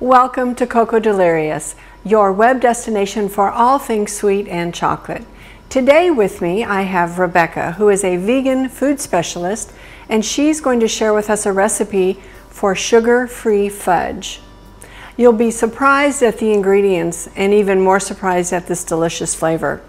Welcome to Cocoa Delirious, your web destination for all things sweet and chocolate. Today with me I have Rebecca, who is a vegan food specialist, and she's going to share with us a recipe for sugar-free fudge. You'll be surprised at the ingredients and even more surprised at this delicious flavor.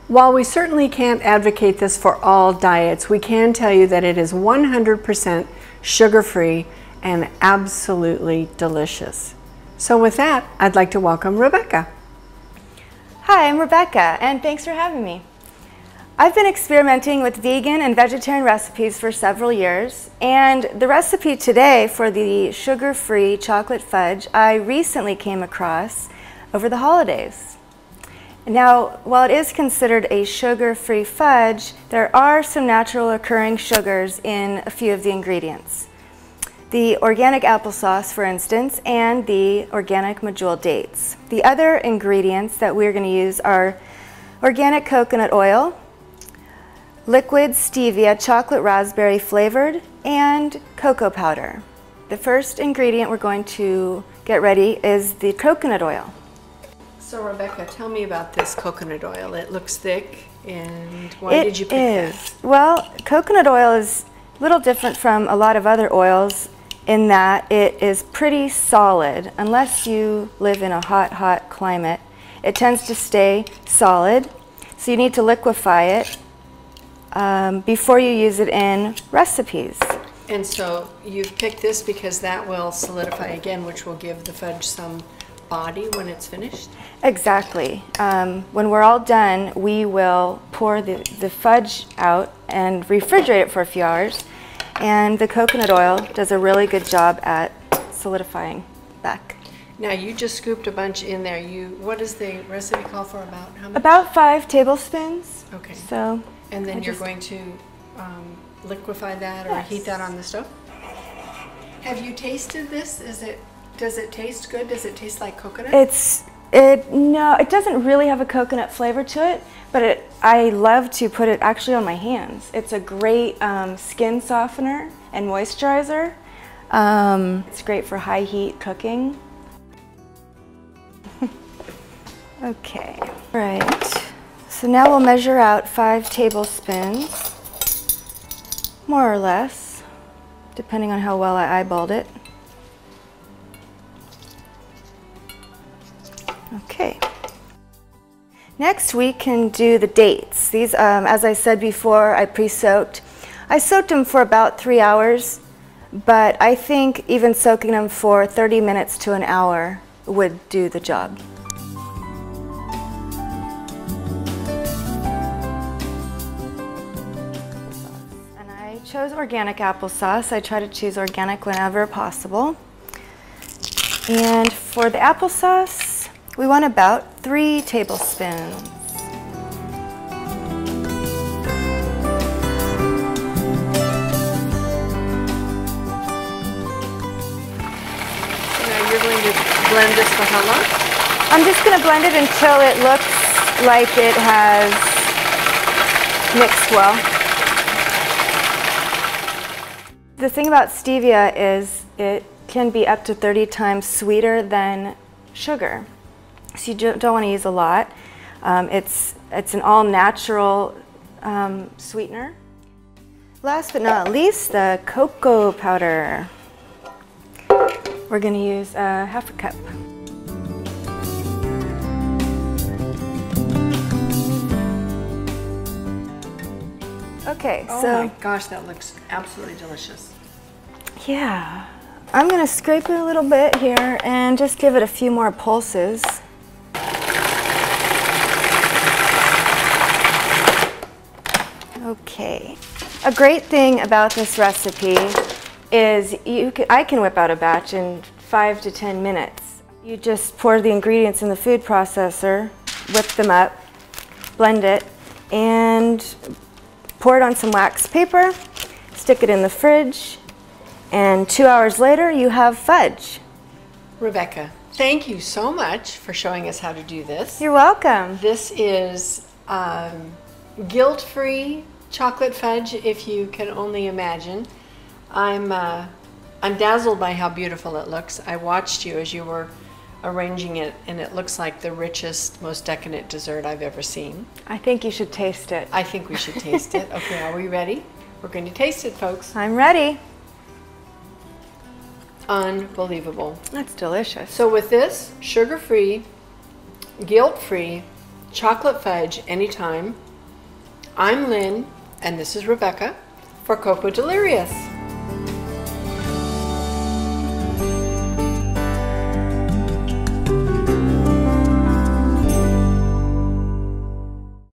While we certainly can't advocate this for all diets, we can tell you that it is 100% sugar-free and absolutely delicious. So with that, I'd like to welcome Rebecca. Hi, I'm Rebecca, and thanks for having me. I've been experimenting with vegan and vegetarian recipes for several years, and the recipe today for the sugar-free chocolate fudge I recently came across over the holidays. Now, while it is considered a sugar-free fudge, there are some natural occurring sugars in a few of the ingredients. The organic applesauce, for instance, and the organic medjool dates. The other ingredients that we're going to use are organic coconut oil, liquid stevia, chocolate raspberry flavored, and cocoa powder. The first ingredient we're going to get ready is the coconut oil. So Rebecca, tell me about this coconut oil. It looks thick, and why did you pick that? Well, coconut oil is a little different from a lot of other oils in that it is pretty solid. Unless you live in a hot climate, it tends to stay solid, so you need to liquefy it before you use it in recipes. And so you've picked this because that will solidify again, which will give the fudge some body when it's finished? Exactly. When we're all done, we will pour the fudge out and refrigerate it for a few hours. And the coconut oil does a really good job at solidifying back. Now you just scooped a bunch in there. What does the recipe call for? About how much? About 5 tablespoons. Okay. So. And then you're going to liquefy that or heat that on the stove? Have you tasted this? Does it taste good? Does it taste like coconut? No, it doesn't really have a coconut flavor to it, but I love to put it actually on my hands. It's a great skin softener and moisturizer. It's great for high heat cooking. Okay, right. So now we'll measure out 5 tablespoons, more or less, depending on how well I eyeballed it. Okay. Next we can do the dates. These, as I said before, I pre-soaked. I soaked them for about 3 hours, but I think even soaking them for 30 minutes to an hour would do the job. And I chose organic applesauce. I try to choose organic whenever possible. And for the applesauce, we want about 3 tablespoons. So now you're going to blend this for how long? I'm just going to blend it until it looks like it has mixed well. The thing about stevia is it can be up to 30 times sweeter than sugar. So you don't want to use a lot. It's an all-natural sweetener. Last but not least, the cocoa powder. We're going to use half a cup. Okay, oh so... my gosh, that looks absolutely delicious. Yeah. I'm going to scrape it a little bit here and just give it a few more pulses. Okay. A great thing about this recipe is I can whip out a batch in 5 to 10 minutes. You just pour the ingredients in the food processor, whip them up, blend it, and pour it on some wax paper, stick it in the fridge, and 2 hours later you have fudge. Rebecca, thank you so much for showing us how to do this. You're welcome. This is guilt-free chocolate fudge, if you can only imagine. I'm I'm dazzled by how beautiful it looks. I watched you as you were arranging it, and it looks like the richest, most decadent dessert I've ever seen. I think you should taste it. I think we should taste it. Okay, are we ready? We're going to taste it, folks. I'm ready. Unbelievable. That's delicious. So with this, sugar-free, guilt-free, chocolate fudge anytime, I'm Lynn, and this is Rebecca for Cocoa Delirious.